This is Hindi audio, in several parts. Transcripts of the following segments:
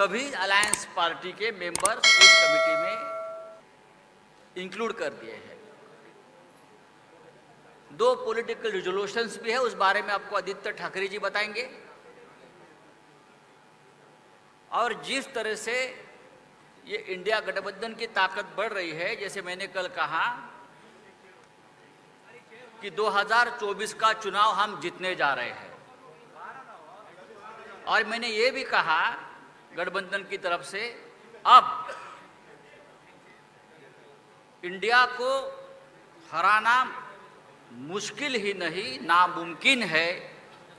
सभी अलायंस पार्टी के मेंबर्स इस कमेटी में इंक्लूड कर दिए हैं। 2 पॉलिटिकल रिजोल्यूशंस भी है, उस बारे में आपको आदित्य ठाकरे जी बताएंगे। और जिस तरह से ये इंडिया गठबंधन की ताकत बढ़ रही है, जैसे मैंने कल कहा कि 2024 का चुनाव हम जीतने जा रहे हैं, और मैंने ये भी कहा गठबंधन की तरफ से अब इंडिया को हराना मुश्किल ही नहीं नामुमकिन है।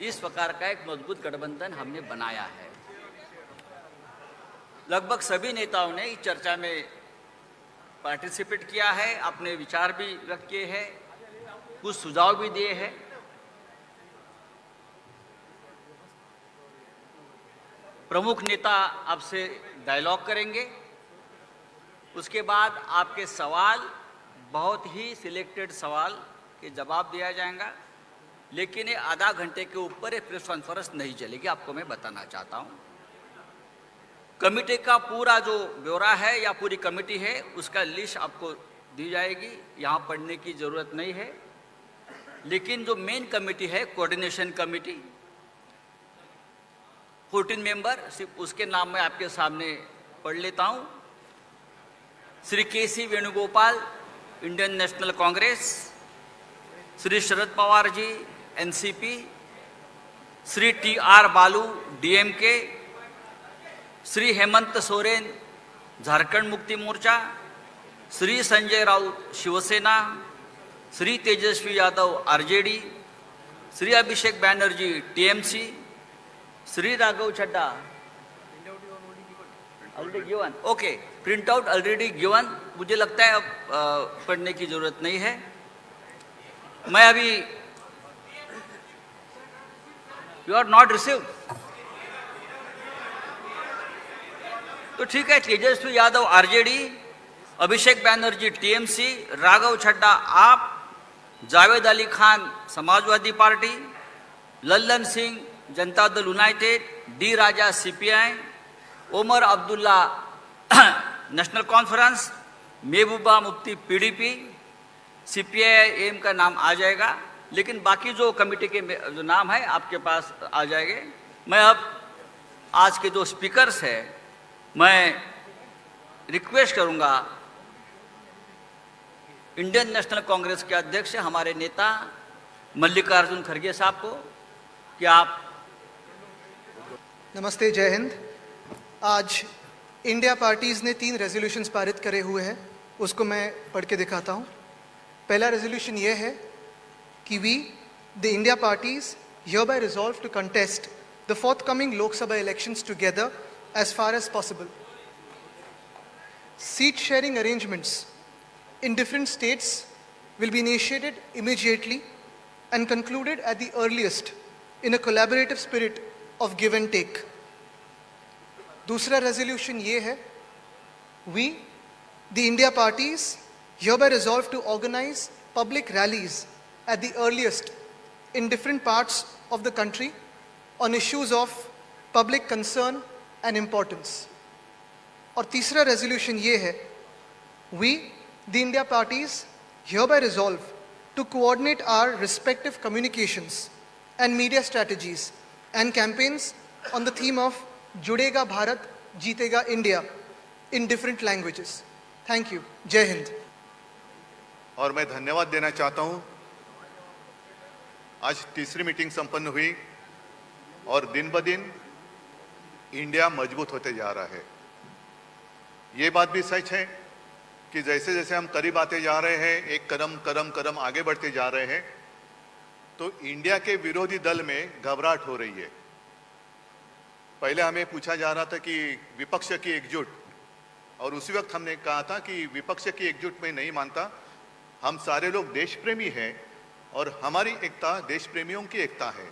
इस प्रकार का एक मजबूत गठबंधन हमने बनाया है। लगभग सभी नेताओं ने इस चर्चा में पार्टिसिपेट किया है, अपने विचार भी व्यक्त किए हैं, कुछ सुझाव भी दिए हैं। प्रमुख नेता आपसे डायलॉग करेंगे, उसके बाद आपके सवाल, बहुत ही सिलेक्टेड सवाल के जवाब दिया जाएगा, लेकिन ये आधा घंटे के ऊपर प्रेस कॉन्फ्रेंस नहीं चलेगी, आपको मैं बताना चाहता हूँ। कमेटी का पूरा जो ब्यौरा है या पूरी कमेटी है उसका लिस्ट आपको दी जाएगी, यहाँ पढ़ने की ज़रूरत नहीं है। लेकिन जो मेन कमेटी है, कोऑर्डिनेशन कमेटी, 14 मेंबर, सिर्फ उसके नाम मैं आपके सामने पढ़ लेता हूँ। Shri K C. Venugopal, Indian National Congress. Shri Sharad Pawar ji, NCP. Shri T R. Baalu, DMK. Shri Hemant Soren, Jharkhand Mukti Morcha. Shri Sanjay Raut, Shiv Sena. Shri Tejashwi Yadav, RJD. Shri Abhishek Banerjee, TMC. Shri Raghav Chadha, already given, okay, print out already given, मुझे लगता है अब पढ़ने की जरूरत नहीं है। मैं अभी, यू आर नॉट रिसीव्ड, तो ठीक है। Tejashwi Yadav RJD, Abhishek Banerjee TMC, Raghav Chadha AAP, Javed Ali Khan Samajwadi Party, Lallan Singh Janata Dal United, D Raja CPI, Omar Abdullah National Conference, Mehbooba Mufti PDP, CPI M का नाम आ जाएगा, लेकिन बाकी जो कमेटी के जो नाम है आपके पास आ जाएंगे। मैं अब आज के जो स्पीकर्स हैं, मैं रिक्वेस्ट करूंगा इंडियन नेशनल कांग्रेस के अध्यक्ष हमारे नेता मल्लिकार्जुन खड़गे साहब को कि आप। नमस्ते, जय हिंद। आज इंडिया पार्टीज़ ने 3 रेजोल्यूशंस पारित करे हुए हैं, उसको मैं पढ़ के दिखाता हूँ। पहला रेजोल्यूशन ये है कि we the India parties hereby resolve to contest the forthcoming Lok Sabha elections together as far as possible. Seat sharing arrangements in different states will be initiated immediately and concluded at the earliest in a collaborative spirit of give and take. दूसरा रेजोल्यूशन ये है, we the India parties hereby resolve to organize public rallies at the earliest in different parts of the country on issues of public concern and importance. और तीसरा रेजोल्यूशन ये है, we the India parties hereby resolve to coordinate our respective communications and media strategies and campaigns on the theme of जुड़ेगा भारत जीतेगा India in different languages. Thank you. जय हिंद। और मैं धन्यवाद देना चाहता हूं। आज तीसरी मीटिंग संपन्न हुई और दिन ब दिन इंडिया मजबूत होते जा रहा है। ये बात भी सच है कि जैसे जैसे हम करीब आते जा रहे हैं, एक कदम आगे बढ़ते जा रहे हैं, तो इंडिया के विरोधी दल में घबराहट हो रही है। पहले हमें पूछा जा रहा था कि विपक्ष की एकजुट, और उसी वक्त हमने कहा था कि विपक्ष की एकजुट में नहीं मानता, हम सारे लोग देश प्रेमी हैं और हमारी एकता देश प्रेमियों की एकता है।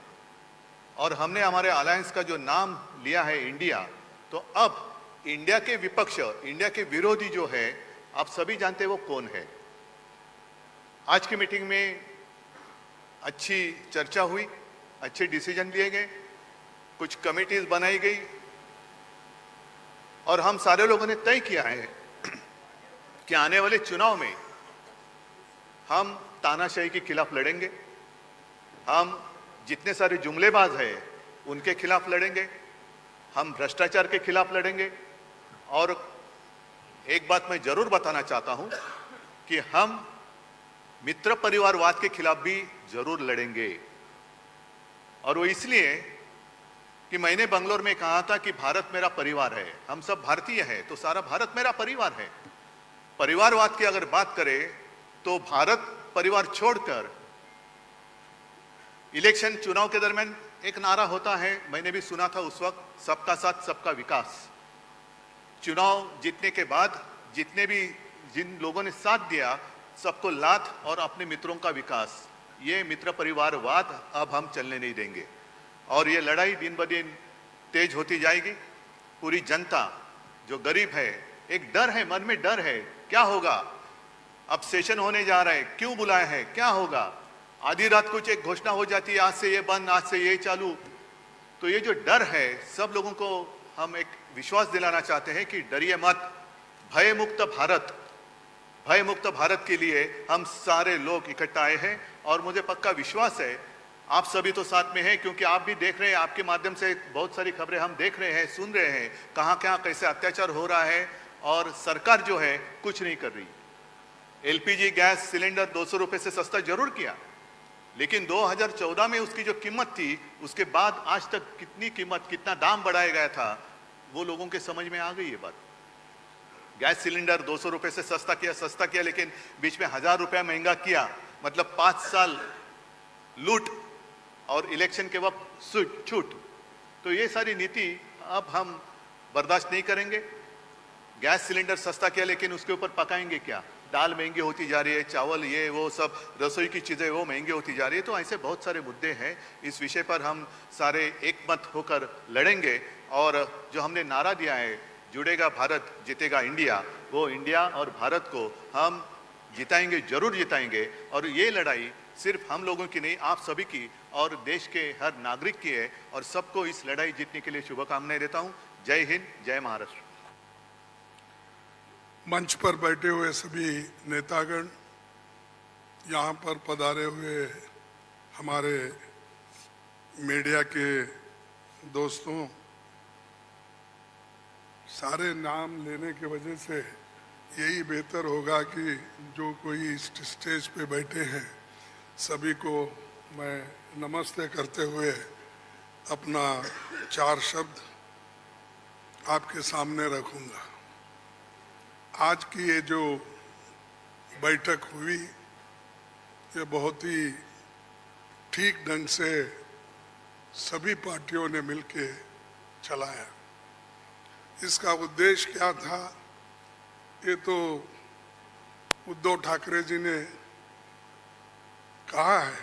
और हमने हमारे अलायंस का जो नाम लिया है इंडिया, तो अब इंडिया के विपक्ष, इंडिया के विरोधी जो है, आप सभी जानते हैं वो कौन है। आज की मीटिंग में अच्छी चर्चा हुई, अच्छे डिसीजन लिए गए, कुछ कमिटीज बनाई गई और हम सारे लोगों ने तय किया है कि आने वाले चुनाव में हम तानाशाही के खिलाफ लड़ेंगे, हम जितने सारे जुमलेबाज हैं उनके खिलाफ लड़ेंगे, हम भ्रष्टाचार के खिलाफ लड़ेंगे। और एक बात मैं जरूर बताना चाहता हूं कि हम मित्र परिवारवाद के खिलाफ भी जरूर लड़ेंगे। और वो इसलिए कि मैंने बंगलोर में कहा था कि भारत मेरा परिवार है, हम सब भारतीय हैं तो सारा भारत मेरा परिवार है। परिवारवाद की अगर बात करें तो भारत परिवार छोड़कर इलेक्शन चुनाव के दरमियान एक नारा होता है, मैंने भी सुना था उस वक्त, सबका साथ सबका विकास। चुनाव जीतने के बाद जिन लोगों ने साथ दिया सबको लात और अपने मित्रों का विकास, ये मित्र परिवारवाद अब हम चलने नहीं देंगे। और ये लड़ाई दिन ब दिन तेज होती जाएगी। पूरी जनता जो गरीब है, एक डर है, मन में डर है, क्या होगा, अब सेशन होने जा रहा है, क्यों बुलाया है, क्या होगा, आधी रात कुछ एक घोषणा हो जाती है, आज से ये बंद, आज से ये चालू। तो ये जो डर है, सब लोगों को हम एक विश्वास दिलाना चाहते हैं कि डरिए मत, भय मुक्त भारत के लिए हम सारे लोग इकट्ठा आए हैं। और मुझे पक्का विश्वास है आप सभी तो साथ में हैं, क्योंकि आप भी देख रहे हैं, आपके माध्यम से बहुत सारी खबरें हम देख रहे हैं, सुन रहे हैं, कहाँ कहाँ कैसे अत्याचार हो रहा है और सरकार जो है कुछ नहीं कर रही। एलपीजी गैस सिलेंडर 200 रुपए से सस्ता जरूर किया, लेकिन 2014 में उसकी जो कीमत थी, उसके बाद आज तक कितना दाम बढ़ाया गया था, वो लोगों के समझ में आ गई ये बात। गैस सिलेंडर 200 रुपए से सस्ता किया, लेकिन बीच में 1000 रुपया महंगा किया, मतलब 5 साल लूट और इलेक्शन के वक्त छूट। तो ये सारी नीति अब हम बर्दाश्त नहीं करेंगे। गैस सिलेंडर सस्ता किया, लेकिन उसके ऊपर पकाएंगे क्या, दाल महंगी होती जा रही है, चावल ये वो सब रसोई की चीज़ें वो महंगी होती जा रही है। तो ऐसे बहुत सारे मुद्दे हैं, इस विषय पर हम सारे एकमत होकर लड़ेंगे। और जो हमने नारा दिया है, जुड़ेगा भारत जीतेगा इंडिया, वो इंडिया और भारत को हम जिताएंगे, जरूर जिताएंगे। और ये लड़ाई सिर्फ हम लोगों की नहीं, आप सभी की और देश के हर नागरिक की है। और सबको इस लड़ाई जीतने के लिए शुभकामनाएं देता हूँ। जय हिंद, जय महाराष्ट्र। मंच पर बैठे हुए सभी नेतागण, यहाँ पर पधारे हुए हमारे मीडिया के दोस्तों, सारे नाम लेने की वजह से यही बेहतर होगा कि जो कोई इस स्टेज पे बैठे हैं सभी को मैं नमस्ते करते हुए अपना 4 शब्द आपके सामने रखूंगा। आज की ये जो बैठक हुई, ये बहुत ही ठीक ढंग से सभी पार्टियों ने मिलके चलाया। इसका उद्देश्य क्या था, ये तो उद्धव ठाकरे जी ने कहा है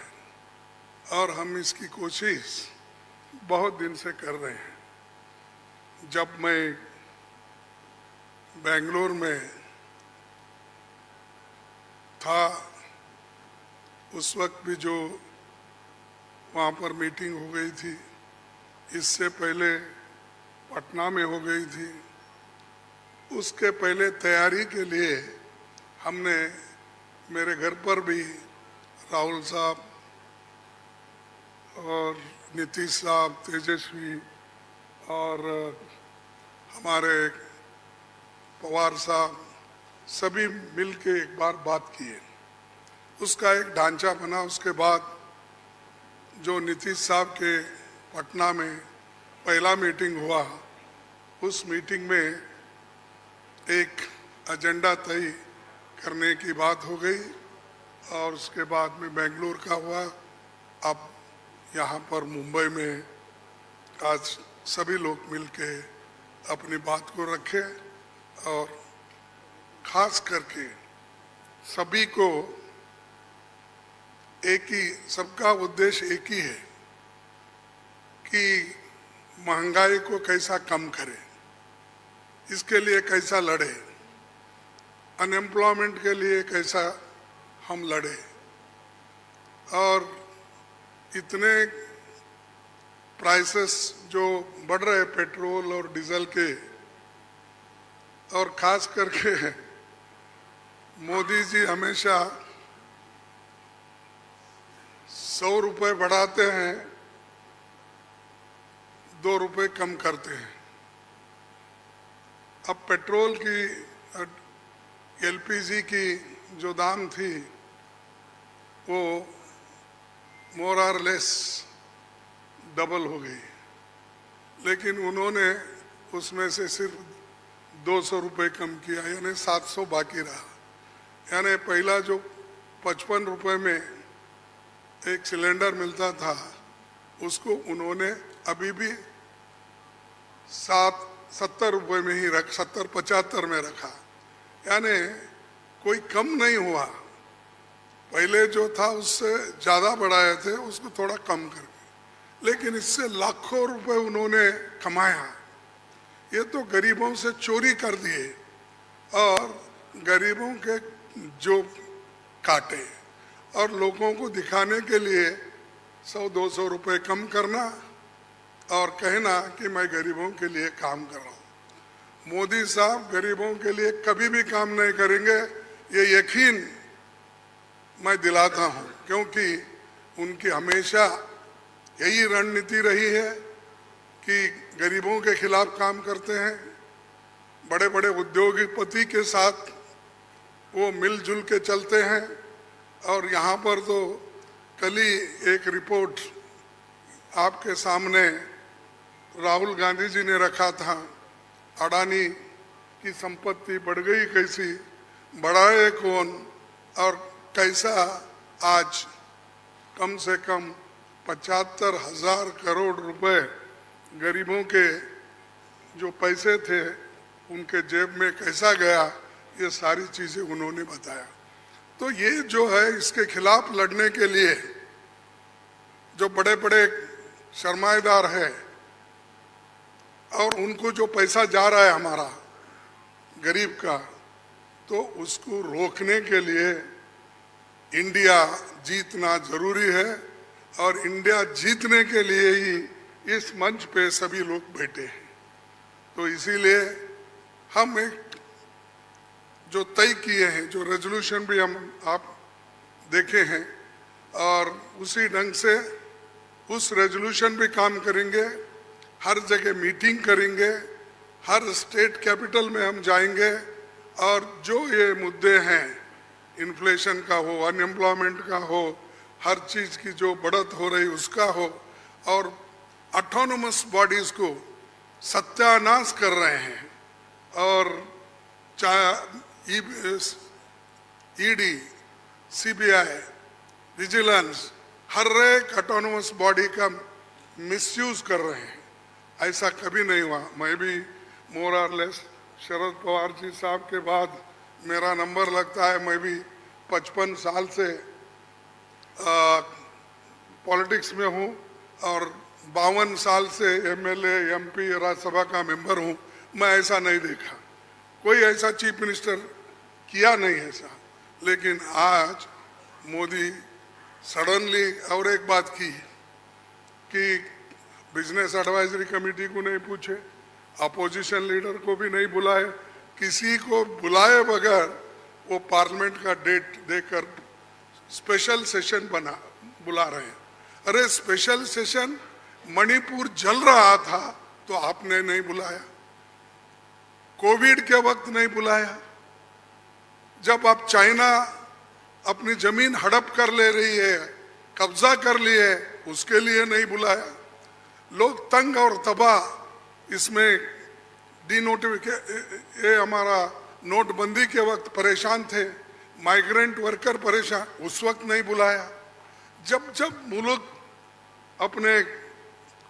और हम इसकी कोशिश बहुत दिन से कर रहे हैं। जब मैं बेंगलोर में था, उस वक्त भी जो वहाँ पर मीटिंग हो गई थी, इससे पहले पटना में हो गई थी, उसके पहले तैयारी के लिए हमने मेरे घर पर भी राहुल साहब और नीतीश साहब, तेजस्वी और हमारे पवार साहब सभी मिलके एक बार बात किए। उसका एक ढांचा बना। उसके बाद जो नीतीश साहब के पटना में पहला मीटिंग हुआ, उस मीटिंग में एक एजेंडा तय करने की बात हो गई और उसके बाद में बेंगलुरु का हुआ। अब यहाँ पर मुंबई में आज सभी लोग मिलके अपनी बात को रखे और खास करके सभी को एक ही, सबका उद्देश्य एक ही है कि महंगाई को कैसा कम करें, इसके लिए कैसा लड़े, अनएम्प्लॉयमेंट के लिए कैसा हम लड़े। और इतने प्राइसेस जो बढ़ रहे पेट्रोल और डीजल के, और खास करके मोदी जी हमेशा 100 रुपए बढ़ाते हैं, 2 रुपए कम करते हैं। अब पेट्रोल की, एलपीजी की जो दाम थी वो मोर और लेस डबल हो गई, लेकिन उन्होंने उसमें से सिर्फ 200 रुपए कम किया, यानी 700 बाकी रहा। यानी पहला जो 55 रुपए में एक सिलेंडर मिलता था उसको उन्होंने अभी भी 70 रुपए में ही 70-75 में रखा, यानी कोई कम नहीं हुआ। पहले जो था उससे ज़्यादा बढ़ाए थे, उसको थोड़ा कम करके, लेकिन इससे लाखों रुपए उन्होंने कमाया। ये तो गरीबों से चोरी कर दिए और गरीबों के जो काटे, और लोगों को दिखाने के लिए 100-200 रुपए कम करना और कहना कि मैं गरीबों के लिए काम कर रहा हूँ। मोदी साहब गरीबों के लिए कभी भी काम नहीं करेंगे, ये यकीन मैं दिलाता हूँ, क्योंकि उनकी हमेशा यही रणनीति रही है कि गरीबों के खिलाफ काम करते हैं। बड़े बड़े उद्योगपति के साथ वो मिलजुल के चलते हैं। और यहाँ पर तो कल ही एक रिपोर्ट आपके सामने राहुल गांधी जी ने रखा था, अडानी की संपत्ति बढ़ गई कैसी, बढ़ाए कौन, और कैसा आज कम से कम 75,000 करोड़ रुपए गरीबों के जो पैसे थे उनके जेब में कैसा गया, ये सारी चीज़ें उन्होंने बताया। तो ये जो है, इसके खिलाफ लड़ने के लिए जो बड़े बड़े सरमाएदार हैं और उनको जो पैसा जा रहा है हमारा गरीब का, तो उसको रोकने के लिए इंडिया जीतना जरूरी है। और इंडिया जीतने के लिए ही इस मंच पे सभी लोग बैठे हैं। तो इसीलिए हम एक जो तय किए हैं, जो रेजोल्यूशन भी हम आप देखे हैं, और उसी ढंग से उस रेजोल्यूशन भी काम करेंगे। हर जगह मीटिंग करेंगे, हर स्टेट कैपिटल में हम जाएंगे और जो ये मुद्दे हैं, इन्फ्लेशन का हो, अनएम्प्लॉयमेंट का हो, हर चीज़ की जो बढ़त हो रही उसका हो, और ऑटोनोमस बॉडीज़ को सत्यानाश कर रहे हैं। और चाहे ईडी, सीबीआई, विजिलेंस, हर एक ऑटोनोमस बॉडी का मिसयूज कर रहे हैं। ऐसा कभी नहीं हुआ। मैं भी मोर और लेस शरद पवार जी साहब के बाद मेरा नंबर लगता है। मैं भी 55 साल से पॉलिटिक्स में हूँ और 52 साल से एमएलए, एमपी, राज्यसभा का मेंबर हूँ। मैं ऐसा नहीं देखा, कोई ऐसा चीफ मिनिस्टर किया नहीं ऐसा। लेकिन आज मोदी सडनली और एक बात की कि बिजनेस एडवाइजरी कमेटी को नहीं पूछे, अपोजिशन लीडर को भी नहीं बुलाए, किसी को बुलाए बगैर वो पार्लियामेंट का डेट देकर स्पेशल सेशन बुला रहे हैं। अरे स्पेशल सेशन, मणिपुर जल रहा था तो आपने नहीं बुलाया, कोविड के वक्त नहीं बुलाया, जब आप चाइना अपनी जमीन हड़प कर ले रही है, कब्जा कर ली है, उसके लिए नहीं बुलाया। लोग तंग और तबाह, इसमें ये हमारा नोटबंदी के वक्त परेशान थे, माइग्रेंट वर्कर परेशान, उस वक्त नहीं बुलाया। जब जब मुल्क अपने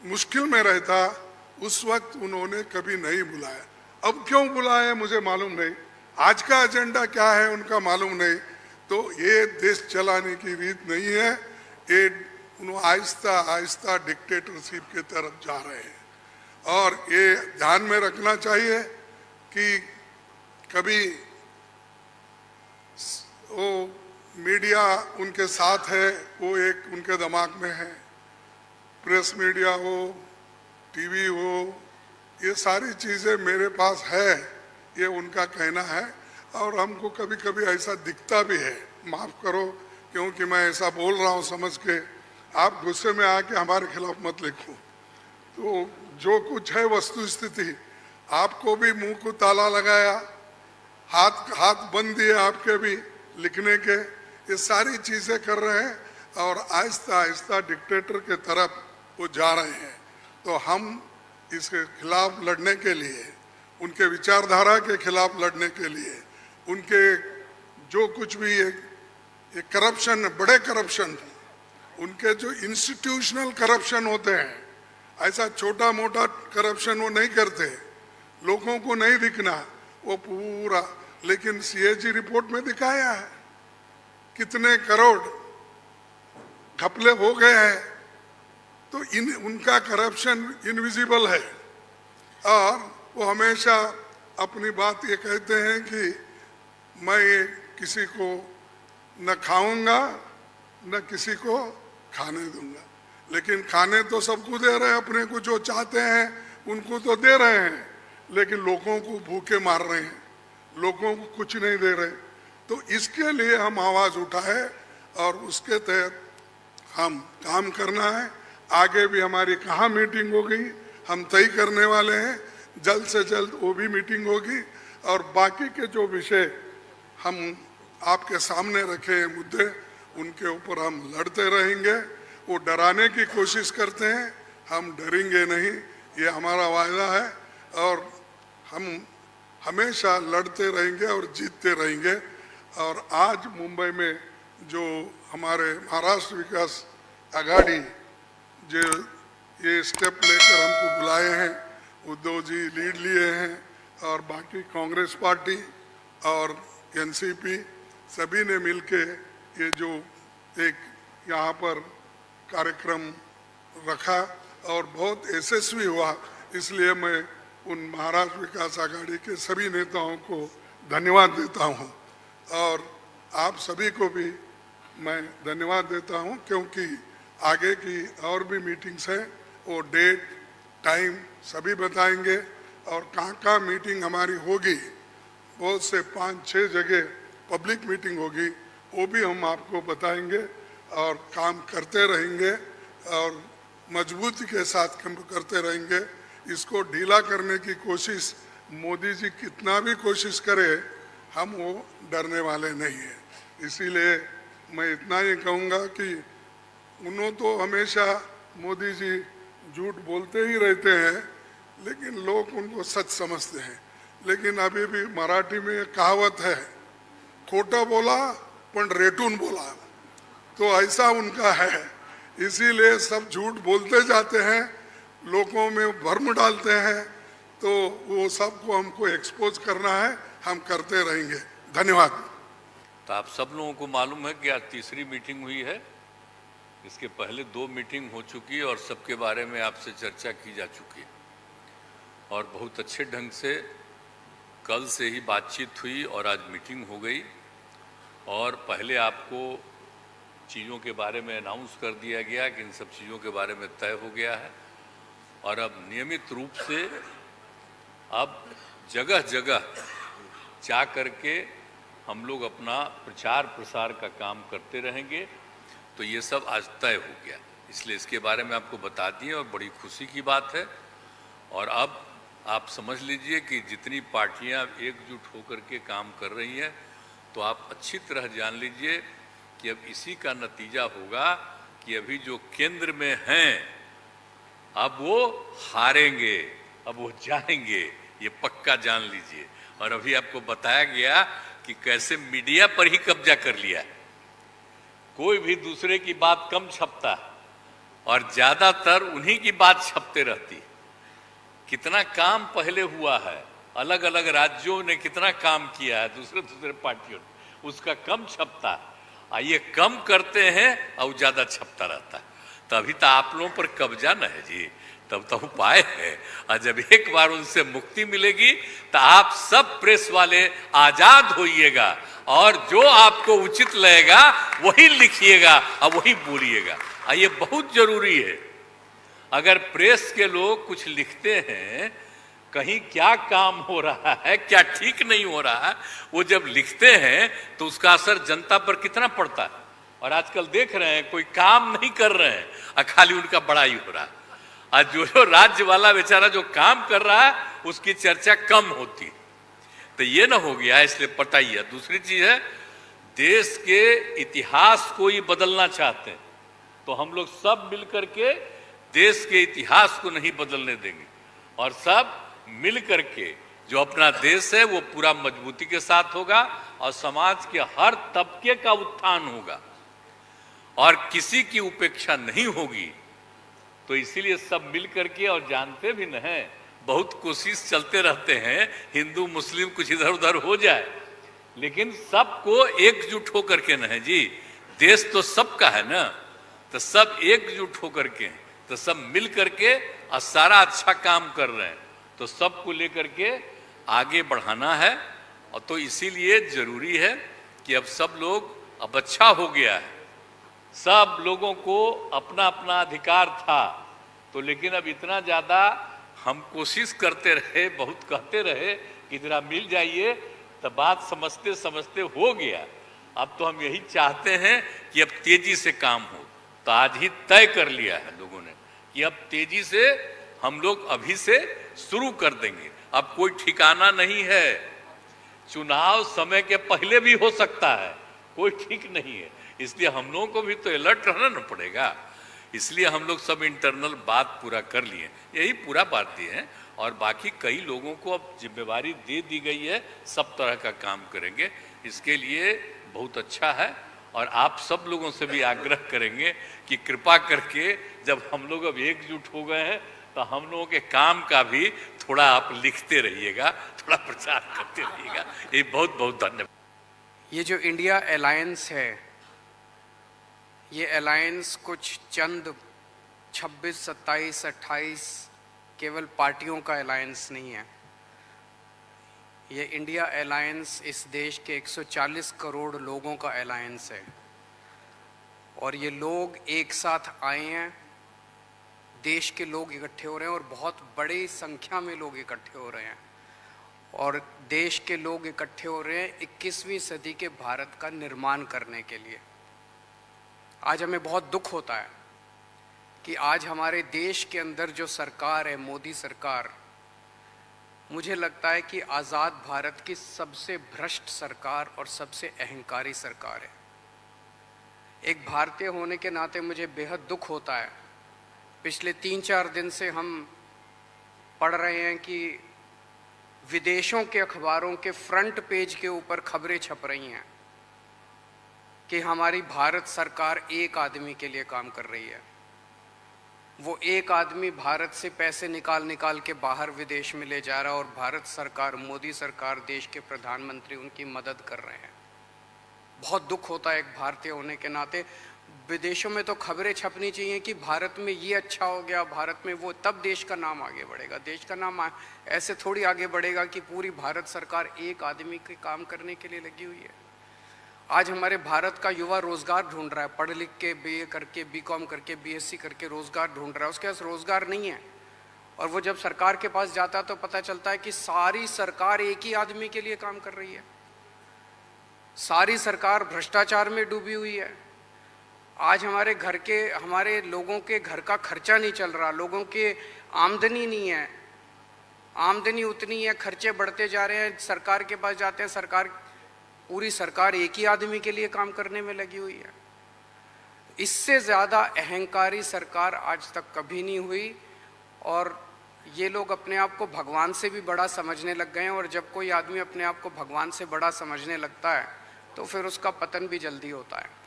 मुश्किल में रहता उस वक्त उन्होंने कभी नहीं बुलाया। अब क्यों बुलाया मुझे मालूम नहीं, आज का एजेंडा क्या है उनका मालूम नहीं। तो ये देश चलाने की रीत नहीं है, ये आहिस्ता आहिस्ता डिक्टेटरशिप की तरफ जा रहे हैं। और ये ध्यान में रखना चाहिए कि कभी वो मीडिया उनके साथ है, वो एक उनके दिमाग में है, प्रेस मीडिया हो, टीवी हो, ये सारी चीज़ें मेरे पास है, ये उनका कहना है। और हमको कभी कभी ऐसा दिखता भी है, माफ़ करो क्योंकि मैं ऐसा बोल रहा हूँ समझ के, आप गुस्से में आके हमारे खिलाफ मत लिखो। तो जो कुछ है वस्तु स्थिति, आपको भी मुंह को ताला लगाया, हाथ बंद दिए आपके भी लिखने के, ये सारी चीज़ें कर रहे हैं और आहिस्ता आहिस्ता डिक्टेटर के तरफ वो जा रहे हैं। तो हम इसके खिलाफ लड़ने के लिए, उनके विचारधारा के खिलाफ लड़ने के लिए, उनके जो कुछ भी ये करप्शन, बड़े करप्शन, उनके जो इंस्टीट्यूशनल करप्शन होते हैं, ऐसा छोटा मोटा करप्शन वो नहीं करते, लोगों को नहीं दिखना वो पूरा। लेकिन सीएजी रिपोर्ट में दिखाया है कितने करोड़ घपले हो गए हैं। तो उनका करप्शन इनविजिबल है और वो हमेशा अपनी बात ये कहते हैं कि मैं ये किसी को न खाऊंगा न किसी को खाने दूंगा। लेकिन खाने तो सबको दे रहे हैं, अपने को जो चाहते हैं उनको तो दे रहे हैं, लेकिन लोगों को भूखे मार रहे हैं, लोगों को कुछ नहीं दे रहे। तो इसके लिए हम आवाज़ उठाए और उसके तहत हम काम करना है। आगे भी हमारी कहाँ मीटिंग होगी हम तय करने वाले हैं, जल्द से जल्द वो भी मीटिंग होगी। और बाकी के जो विषय हम आपके सामने रखे हैं मुद्दे, उनके ऊपर हम लड़ते रहेंगे। वो डराने की कोशिश करते हैं, हम डरेंगे नहीं, ये हमारा वायदा है। और हम हमेशा लड़ते रहेंगे और जीतते रहेंगे। और आज मुंबई में जो हमारे महाराष्ट्र विकास आघाड़ी जो ये स्टेप लेकर हमको बुलाए हैं, उद्धव जी लीड लिए हैं और बाकी कांग्रेस पार्टी और एनसीपी सभी ने मिलके ये जो एक यहाँ पर कार्यक्रम रखा और बहुत यशस्वी हुआ। इसलिए मैं उन महाराष्ट्र विकास आघाड़ी के सभी नेताओं को धन्यवाद देता हूँ और आप सभी को भी मैं धन्यवाद देता हूँ, क्योंकि आगे की और भी मीटिंग्स हैं, वो डेट टाइम सभी बताएंगे और कहाँ मीटिंग हमारी होगी। बहुत से 5-6 जगह पब्लिक मीटिंग होगी, वो भी हम आपको बताएंगे और काम करते रहेंगे और मजबूती के साथ काम करते रहेंगे। इसको ढीला करने की कोशिश मोदी जी कितना भी कोशिश करे, हम वो डरने वाले नहीं हैं। इसीलिए मैं इतना ही कहूँगा कि उन्होंने तो हमेशा मोदी जी झूठ बोलते ही रहते हैं, लेकिन लोग उनको सच समझते हैं। लेकिन अभी भी मराठी में कहावत है, खोटा बोला पण रेटून बोला, तो ऐसा उनका है। इसीलिए सब झूठ बोलते जाते हैं, लोगों में भ्रम डालते हैं। तो वो सबको हमको एक्सपोज करना है, हम करते रहेंगे। धन्यवाद। तो आप सब लोगों को मालूम है कि आज तीसरी मीटिंग हुई है। इसके पहले 2 मीटिंग हो चुकी है और सबके बारे में आपसे चर्चा की जा चुकी है और बहुत अच्छे ढंग से कल से ही बातचीत हुई और आज मीटिंग हो गई। और पहले आपको चीज़ों के बारे में अनाउंस कर दिया गया कि इन सब चीज़ों के बारे में तय हो गया है और अब नियमित रूप से अब जगह जगह जा करके हम लोग अपना प्रचार प्रसार का काम करते रहेंगे। तो ये सब आज तय हो गया, इसलिए इसके बारे में आपको बता दिए और बड़ी खुशी की बात है। और अब आप समझ लीजिए कि जितनी पार्टियां एकजुट होकर के काम कर रही हैं, तो आप अच्छी तरह जान लीजिए कि अब इसी का नतीजा होगा कि अभी जो केंद्र में हैं अब वो हारेंगे, अब वो जाएंगे, ये पक्का जान लीजिए। और अभी आपको बताया गया कि कैसे मीडिया पर ही कब्जा कर लिया, कोई भी दूसरे की बात कम छपता और ज्यादातर उन्हीं की बात छपते रहती। कितना काम पहले हुआ है, अलग अलग राज्यों ने कितना काम किया है दूसरे पार्टियों ने, उसका कम छपता है। ये कम करते हैं और ज्यादा छपता रहता है। तभी तो आप लोगों पर कब्जा न है जी, तब तो उपाय है। और जब एक बार उनसे मुक्ति मिलेगी तो आप सब प्रेस वाले आजाद होइएगा और जो आपको उचित लगेगा वही लिखिएगा और वही बोलिएगा। ये बहुत जरूरी है। अगर प्रेस के लोग कुछ लिखते हैं कहीं क्या काम हो रहा है, क्या ठीक नहीं हो रहा है, वो जब लिखते हैं तो उसका असर जनता पर कितना पड़ता है। और आजकल देख रहे हैं कोई काम नहीं कर रहे हैं और खाली उनका बड़ाई हो रहा है। आज जो राज्य वाला बेचारा जो काम कर रहा है उसकी चर्चा कम होती है। तो ये ना हो गया, इसलिए पता ही है। दूसरी चीज है, देश के इतिहास को ही बदलना चाहते हैं तो हम लोग सब मिलकर के देश के इतिहास को नहीं बदलने देंगे और सब मिल करके जो अपना देश है वो पूरा मजबूती के साथ होगा और समाज के हर तबके का उत्थान होगा और किसी की उपेक्षा नहीं होगी। तो इसीलिए सब मिल करके, और जानते भी न हैं, बहुत कोशिश चलते रहते हैं हिंदू मुस्लिम कुछ इधर उधर हो जाए, लेकिन सबको एकजुट होकर के न है जी, देश तो सबका है ना, तो सब एकजुट होकर के, तो सब मिल करके और सारा अच्छा काम कर रहे हैं, तो सबको लेकर के आगे बढ़ाना है। और तो इसीलिए जरूरी है कि अब सब लोग, अब अच्छा हो गया है, सब लोगों को अपना अपना अधिकार था, तो लेकिन अब इतना ज्यादा हम कोशिश करते रहे, बहुत कहते रहे कि जरा मिल जाइए, तो बात समझते समझते हो गया। अब तो हम यही चाहते हैं कि अब तेजी से काम हो। तो आज ही तय कर लिया है लोगों ने कि अब तेजी से हम लोग अभी से शुरू कर देंगे। अब कोई ठिकाना नहीं है, चुनाव समय के पहले भी हो सकता है, कोई ठीक नहीं है। इसलिए हम लोगों को भी तो अलर्ट रहना न पड़ेगा। इसलिए हम लोग सब इंटरनल बात पूरा कर लिए, यही पूरा बात दिए हैं। और बाकी कई लोगों को अब जिम्मेवारी दे दी गई है, सब तरह का काम करेंगे। इसके लिए बहुत अच्छा है और आप सब लोगों से भी आग्रह करेंगे कि कृपा करके जब हम लोग अब एकजुट हो गए हैं तो हम लोगों के काम का भी थोड़ा आप लिखते रहिएगा, थोड़ा प्रचार करते रहिएगा। ये बहुत बहुत धन्यवाद। ये जो इंडिया अलायंस है, ये अलायंस कुछ चंद 26, 27, 28 केवल पार्टियों का अलायंस नहीं है। ये इंडिया अलायंस इस देश के 140 करोड़ लोगों का अलायंस है और ये लोग एक साथ आए हैं, देश के लोग इकट्ठे हो रहे हैं और बहुत बड़ी संख्या में लोग इकट्ठे हो रहे हैं और देश के लोग इकट्ठे हो रहे हैं 21वीं सदी के भारत का निर्माण करने के लिए। आज हमें बहुत दुख होता है कि आज हमारे देश के अंदर जो सरकार है, मोदी सरकार, मुझे लगता है कि आज़ाद भारत की सबसे भ्रष्ट सरकार और सबसे अहंकारी सरकार है। एक भारतीय होने के नाते मुझे बेहद दुख होता है। पिछले 3-4 दिन से हम पढ़ रहे हैं कि विदेशों के अखबारों के फ्रंट पेज के ऊपर खबरें छप रही हैं कि हमारी भारत सरकार एक आदमी के लिए काम कर रही है। वो एक आदमी भारत से पैसे निकाल के बाहर विदेश में ले जा रहा है और भारत सरकार, मोदी सरकार, देश के प्रधानमंत्री उनकी मदद कर रहे हैं। बहुत दुख होता है एक भारतीय होने के नाते। विदेशों में तो खबरें छपनी चाहिए कि भारत में ये अच्छा हो गया, भारत में वो, तब देश का नाम आगे बढ़ेगा। देश का नाम ऐसे थोड़ी आगे बढ़ेगा कि पूरी भारत सरकार एक आदमी के काम करने के लिए लगी हुई है। आज हमारे भारत का युवा रोजगार ढूंढ रहा है, पढ़ लिख के बीए करके, बीकॉम करके, बीएससी करके रोजगार ढूंढ रहा है, उसके पास रोजगार नहीं है। और वो जब सरकार के पास जाता है तो पता चलता है कि सारी सरकार एक ही आदमी के लिए काम कर रही है, सारी सरकार भ्रष्टाचार में डूबी हुई है। आज हमारे लोगों के घर का खर्चा नहीं चल रहा, लोगों के आमदनी नहीं है, आमदनी उतनी है, खर्चे बढ़ते जा रहे हैं। सरकार के पास जाते हैं, पूरी सरकार एक ही आदमी के लिए काम करने में लगी हुई है। इससे ज़्यादा अहंकारी सरकार आज तक कभी नहीं हुई और ये लोग अपने आप को भगवान से भी बड़ा समझने लग गए हैं। और जब कोई आदमी अपने आप को भगवान से बड़ा समझने लगता है तो फिर उसका पतन भी जल्दी होता है।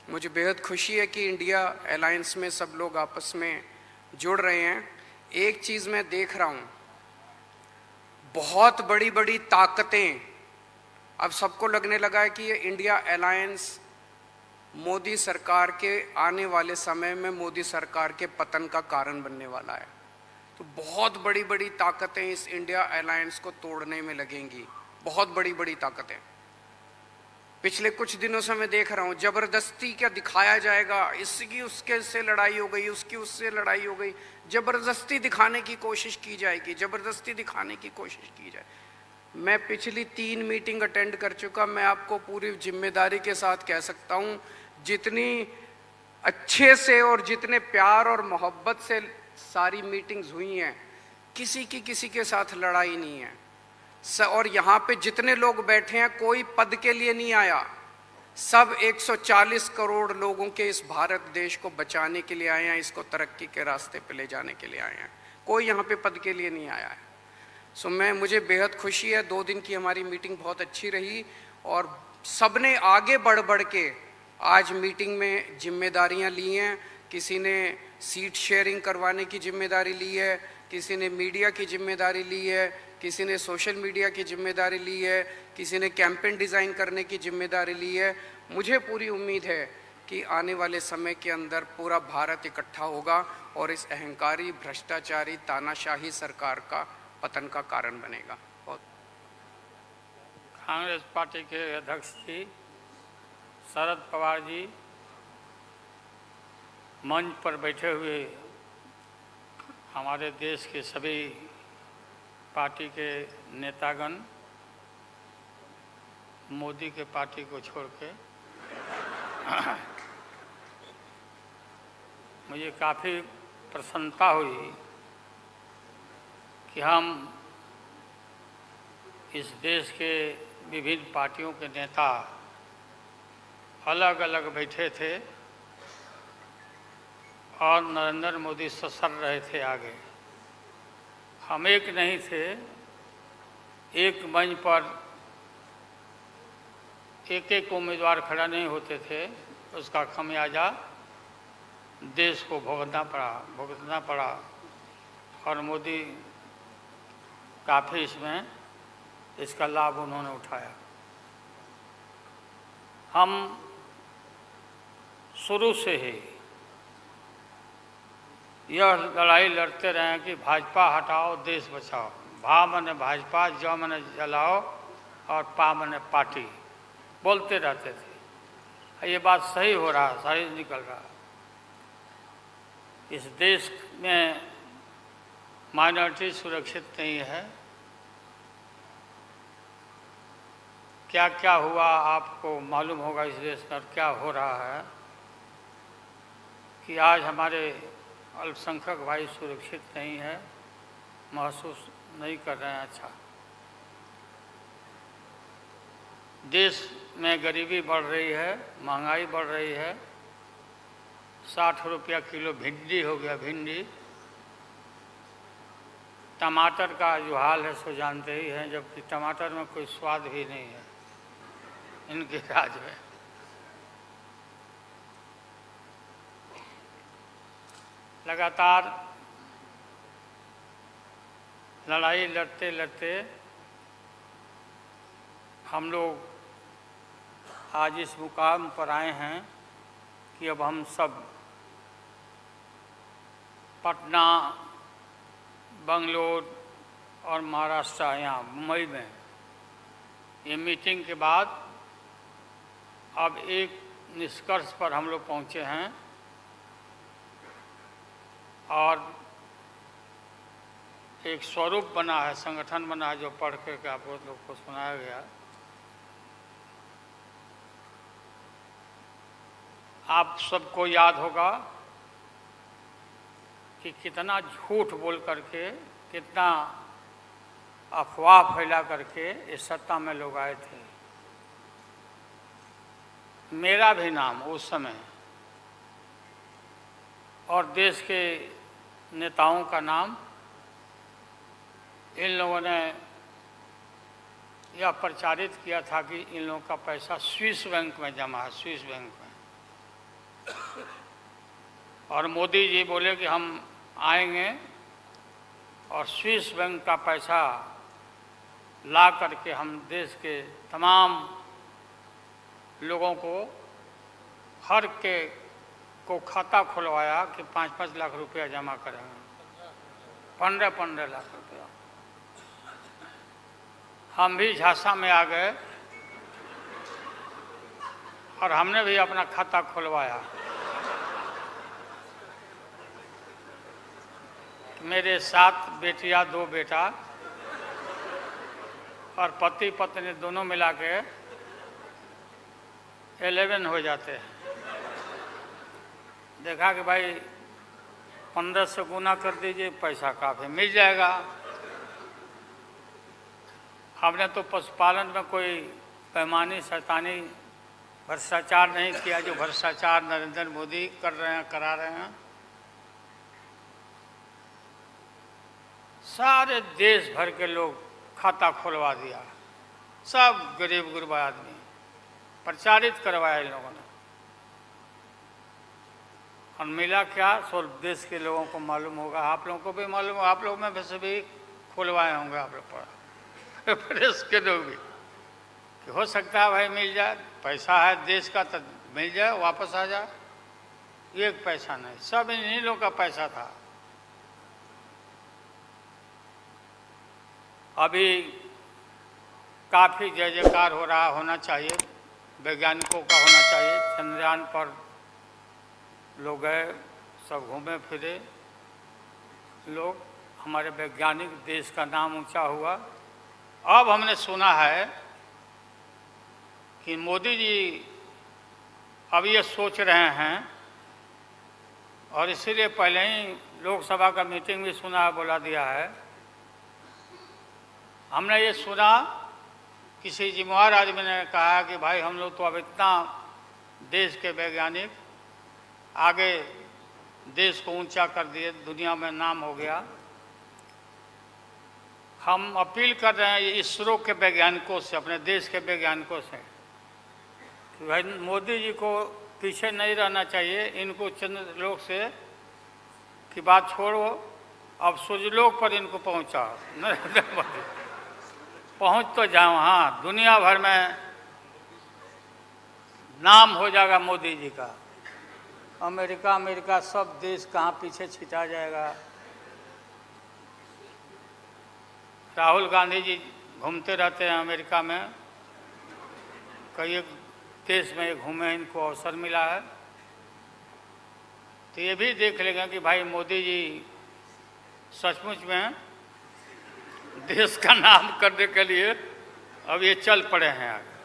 मुझे बेहद खुशी है कि इंडिया अलायंस में सब लोग आपस में जुड़ रहे हैं। एक चीज़ मैं देख रहा हूँ, बहुत बड़ी बड़ी ताकतें, अब सबको लगने लगा है कि ये इंडिया अलायंस मोदी सरकार के आने वाले समय में मोदी सरकार के पतन का कारण बनने वाला है। तो बहुत बड़ी बड़ी ताकतें इस इंडिया अलायंस को तोड़ने में लगेंगी, बहुत बड़ी बड़ी ताकतें। पिछले कुछ दिनों से मैं देख रहा हूं जबरदस्ती क्या दिखाया जाएगा, इसकी उसके से लड़ाई हो गई, उसकी उससे लड़ाई हो गई, जबरदस्ती दिखाने की कोशिश की जाएगी, जबरदस्ती दिखाने की कोशिश की जाए। मैं पिछली 3 मीटिंग अटेंड कर चुका, मैं आपको पूरी जिम्मेदारी के साथ कह सकता हूं, जितनी अच्छे से और जितने प्यार और मोहब्बत से सारी मीटिंग्स हुई हैं, किसी के साथ लड़ाई नहीं है। और यहाँ पे जितने लोग बैठे हैं कोई पद के लिए नहीं आया, सब 140 करोड़ लोगों के इस भारत देश को बचाने के लिए आए हैं, इसको तरक्की के रास्ते पे ले जाने के लिए आए हैं, कोई यहाँ पे पद के लिए नहीं आया है। मुझे बेहद खुशी है, 2 दिन की हमारी मीटिंग बहुत अच्छी रही और सबने आगे बढ़ बढ़ के आज मीटिंग में जिम्मेदारियां ली हैं। किसी ने सीट शेयरिंग करवाने की जिम्मेदारी ली है, किसी ने मीडिया की जिम्मेदारी ली है, किसी ने सोशल मीडिया की जिम्मेदारी ली है, किसी ने कैंपेन डिज़ाइन करने की जिम्मेदारी ली है। मुझे पूरी उम्मीद है कि आने वाले समय के अंदर पूरा भारत इकट्ठा होगा और इस अहंकारी, भ्रष्टाचारी, तानाशाही सरकार का पतन का कारण बनेगा। बहुत कांग्रेस पार्टी के अध्यक्ष जी शरद पवार जी मंच पर बैठे हुए हमारे देश के सभी पार्टी के नेतागण, मोदी के पार्टी को छोड़ के मुझे काफ़ी प्रसन्नता हुई कि हम इस देश के विभिन्न पार्टियों के नेता अलग अलग बैठे थे और नरेंद्र मोदी ससर रहे थे आगे। हम एक नहीं थे, एक मंच पर एक उम्मीदवार खड़ा नहीं होते थे, उसका खमियाजा देश को भुगतना पड़ा और मोदी काफ़ी इसका लाभ उन्होंने उठाया। हम शुरू से ही यह लड़ाई लड़ते रहे हैं कि भाजपा हटाओ देश बचाओ। भा मने भाजपा, ज मने जलाओ और पा मने पार्टी, बोलते रहते थे। ये बात सही हो रहा, सही निकल रहा। इस देश में माइनॉरिटी सुरक्षित नहीं है। क्या क्या हुआ आपको मालूम होगा इस देश में, क्या हो रहा है कि आज हमारे अल्पसंख्यक भाई सुरक्षित नहीं है, महसूस नहीं कर रहे हैं। अच्छा, देश में गरीबी बढ़ रही है, महंगाई बढ़ रही है। 60 रुपया किलो भिंडी हो गया, भिंडी। टमाटर का जो हाल है सो जानते ही हैं, जबकि टमाटर में कोई स्वाद भी नहीं है इनके राज में। लगातार लड़ाई लड़ते लड़ते हम लोग आज इस मुकाम पर आए हैं कि अब हम सब पटना, बंगलोर और महाराष्ट्र, यहाँ मुंबई में ये मीटिंग के बाद अब एक निष्कर्ष पर हम लोग पहुँचे हैं और एक स्वरूप बना है, संगठन बना है, जो पढ़ करके आप लोग को सुनाया गया। आप सबको याद होगा कि कितना झूठ बोल करके, कितना अफवाह फैला करके इस सत्ता में लोग आए थे। मेरा भी नाम उस समय और देश के नेताओं का नाम, इन लोगों ने यह प्रचारित किया था कि इन लोगों का पैसा स्विस बैंक में जमा है, स्विस बैंक में। और मोदी जी बोले कि हम आएंगे और स्विस बैंक का पैसा ला करके हम देश के तमाम लोगों को, हर के को खाता खुलवाया कि 5-5 लाख रुपया जमा करेंगे, 15-15 लाख रुपया। हम भी झांसा में आ गए और हमने भी अपना खाता खुलवाया। मेरे 7 बेटियां 2 बेटा और पति पत्नी दोनों मिला के 11 हो जाते हैं। देखा कि भाई 15 से गुना कर दीजिए, पैसा काफ़ी मिल जाएगा। हमने तो पशुपालन में कोई बेईमानी शैतानी भ्रष्टाचार नहीं किया जो भ्रष्टाचार नरेंद्र मोदी कर रहे हैं, करा रहे हैं। सारे देश भर के लोग खाता खुलवा दिया, सब गरीब गुरबा आदमी प्रचारित करवाया इन लोगों ने। और मिला क्या, सो देश के लोगों को मालूम होगा, आप लोगों को भी मालूम होगा, आप लोग में वैसे भी खुलवाए होंगे आप लोग पर प्रेस के लोग भी, कि हो सकता है भाई मिल जाए, पैसा है देश का तो मिल जाए, वापस आ जाए। एक पैसा नहीं, सब इन्हीं लोगों का पैसा था। अभी काफ़ी जय जयकार हो रहा, होना चाहिए, वैज्ञानिकों का होना चाहिए। चंद्रयान पर लोग गए, सब घूमे फिरे लोग, हमारे वैज्ञानिक, देश का नाम ऊंचा हुआ। अब हमने सुना है कि मोदी जी अब ये सोच रहे हैं, और इसीलिए पहले ही लोकसभा का मीटिंग भी सुना है, बुला दिया है। हमने ये सुना, किसी जिम्मेवार आदमी ने कहा कि भाई हम लोग तो अब इतना देश के वैज्ञानिक आगे देश को ऊंचा कर दिए, दुनिया में नाम हो गया। हम अपील कर रहे हैं इसरो के वैज्ञानिकों से, अपने देश के वैज्ञानिकों से, कि भाई मोदी जी को पीछे नहीं रहना चाहिए। इनको चंद्रलोक से की बात छोड़ो, अब सूर्यलोक पर इनको पहुंचाओ। नरेंद्र मोदी पहुंच तो जाओ, हाँ, दुनिया भर में नाम हो जाएगा मोदी जी का। अमेरिका सब देश कहाँ पीछे छिटा जाएगा। राहुल गांधी जी घूमते रहते हैं अमेरिका में, कई देश में घूमे, इनको अवसर मिला है। तो ये भी देख लेगा कि भाई मोदी जी सचमुच में देश का नाम करने के लिए अब ये चल पड़े हैं आगे।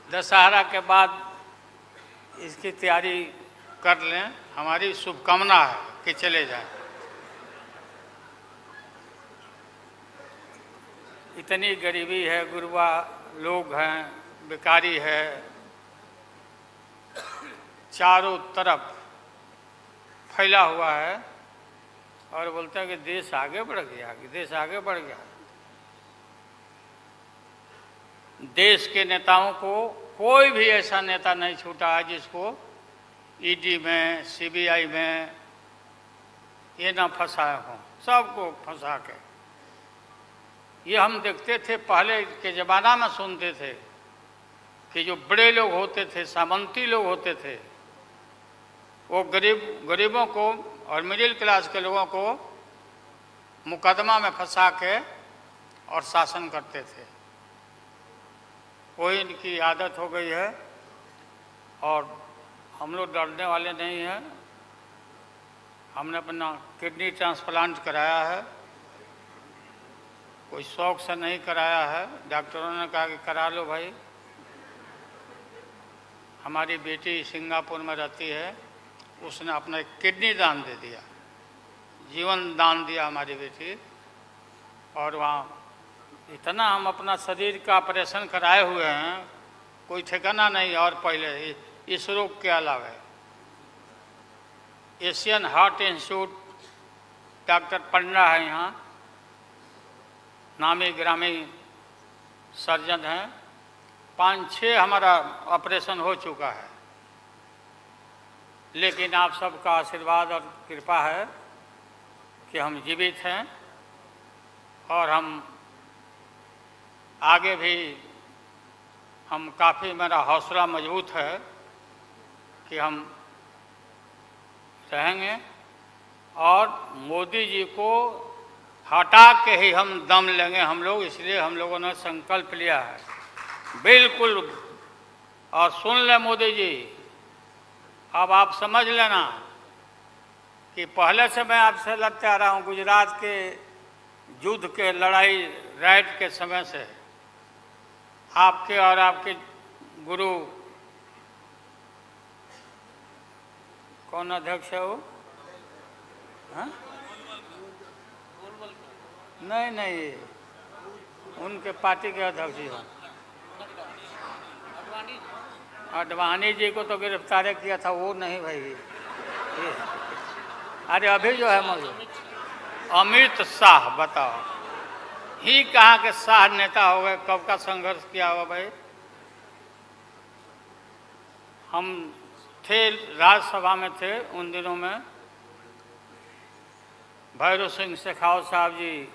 दशहरा के बाद इसकी तैयारी कर लें, हमारी शुभकामना है कि चले जाएं। इतनी गरीबी है, गुरबा लोग हैं, बेकारी है, चारों तरफ फैला हुआ है, और बोलते हैं कि देश आगे बढ़ गया, कि देश आगे बढ़ गया। देश के नेताओं को कोई भी ऐसा नेता नहीं छूटा है जिसको ईडी में, सीबीआई में ये ना फंसाए हों, सबको फंसा के। ये हम देखते थे, पहले के ज़माना में सुनते थे कि जो बड़े लोग होते थे, सामंती लोग होते थे, वो गरीबों को और मिडिल क्लास के लोगों को मुकदमा में फंसा के और शासन करते थे। वही इनकी आदत हो गई है, और हम लोग डरने वाले नहीं हैं। हमने अपना किडनी ट्रांसप्लांट कराया है, कोई शौक से नहीं कराया है। डॉक्टरों ने कहा कि करा लो भाई। हमारी बेटी सिंगापुर में रहती है, उसने अपना एक किडनी दान दे दिया, जीवन दान दिया हमारी बेटी। और वहाँ इतना हम अपना शरीर का ऑपरेशन कराए हुए हैं, कोई ठिकाना नहीं। और पहले इस रोग के अलावा एशियन हार्ट इंस्टीट्यूट, डॉक्टर पंडा है यहाँ, नामी ग्रामी सर्जन हैं, 5-6 हमारा ऑपरेशन हो चुका है। लेकिन आप सबका आशीर्वाद और कृपा है कि हम जीवित हैं, और हम आगे भी, हम काफ़ी, मेरा हौसला मजबूत है कि हम रहेंगे, और मोदी जी को हटा के ही हम दम लेंगे हम लोग। इसलिए हम लोगों ने संकल्प लिया है, बिल्कुल और सुन ले मोदी जी, अब आप समझ लेना कि पहले से मैं आपसे लड़ते आ रहा हूँ, गुजरात के युद्ध के लड़ाई राइट के समय से आपके और आपके गुरु, कौन अध्यक्ष है वो? हाँ? नहीं नहीं, उनके पार्टी के अध्यक्ष जी हैं। अडवाणी जी को तो गिरफ्तार किया था, वो नहीं भाई। अरे अभी जो है मौजूद अमित शाह, बताओ ही कहाँ के शाह नेता हो गए, कब का संघर्ष किया हुआ भाई। हम थे राज्यसभा में थे उन दिनों में, भैरव सिंह शेखावत साहब जी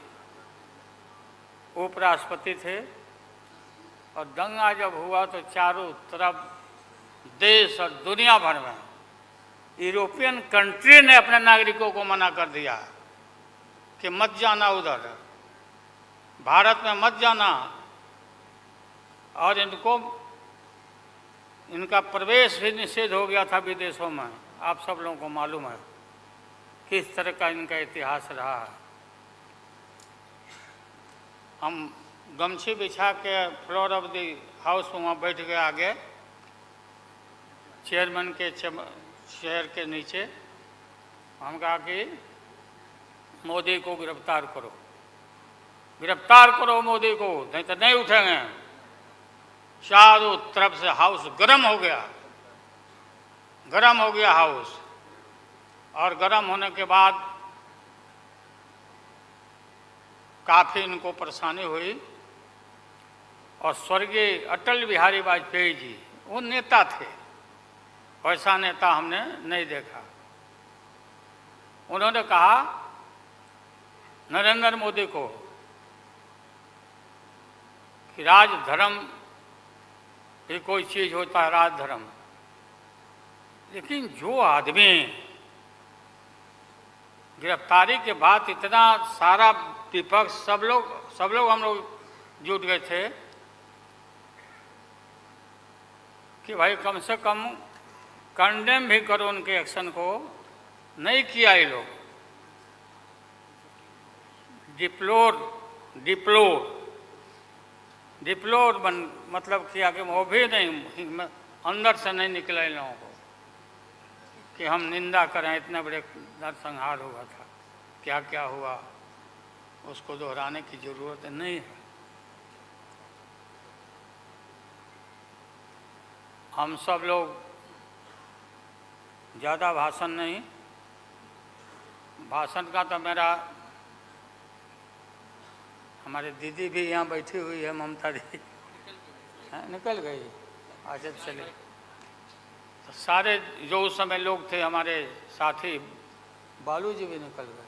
उपराष्ट्रपति थे, और दंगा जब हुआ तो चारों तरफ देश और दुनिया भर में यूरोपियन कंट्री ने अपने नागरिकों को मना कर दिया कि मत जाना उधर, भारत में मत जाना, और इनका प्रवेश भी निषेध हो गया था विदेशों में। आप सब लोगों को मालूम है किस तरह का इनका इतिहास रहा है। हम गमछी बिछा के फ्लोर ऑफ द हाउस वहाँ बैठ गए आगे, चेयरमैन के चेयर के नीचे। हम कहा कि मोदी को गिरफ्तार करो, गिरफ्तार करो मोदी को, नहीं तो नहीं उठेंगे। चारों तरफ से हाउस गर्म हो गया, गर्म हो गया हाउस। और गर्म होने के बाद काफ़ी इनको परेशानी हुई, और स्वर्गीय अटल बिहारी वाजपेयी जी, वो नेता थे, वैसा नेता हमने नहीं देखा। उन्होंने कहा नरेंद्र मोदी को कि राजधर्म भी कोई चीज़ होता है, राजधर्म, लेकिन जो आदमी गिरफ्तारी के बाद इतना सारा विपक्ष, सब लोग हम लोग जुट गए थे कि भाई कम से कम कंडेम भी करो उनके एक्शन को, नहीं किया ये लोग। डिप्लोर मतलब किया कि वो भी नहीं, अंदर से नहीं निकला इन लोगों को कि हम निंदा करें, इतने बड़े नरसंहार हुआ था, क्या क्या हुआ उसको दोहराने की जरूरत नहीं है। हम सब लोग ज़्यादा भाषण नहीं, भाषण का तो मेरा, हमारे दीदी भी यहाँ बैठी हुई है, ममता दी निकल गई, अच्छा चले। तो सारे जो उस समय लोग थे हमारे साथी, बालू जी भी निकल गए।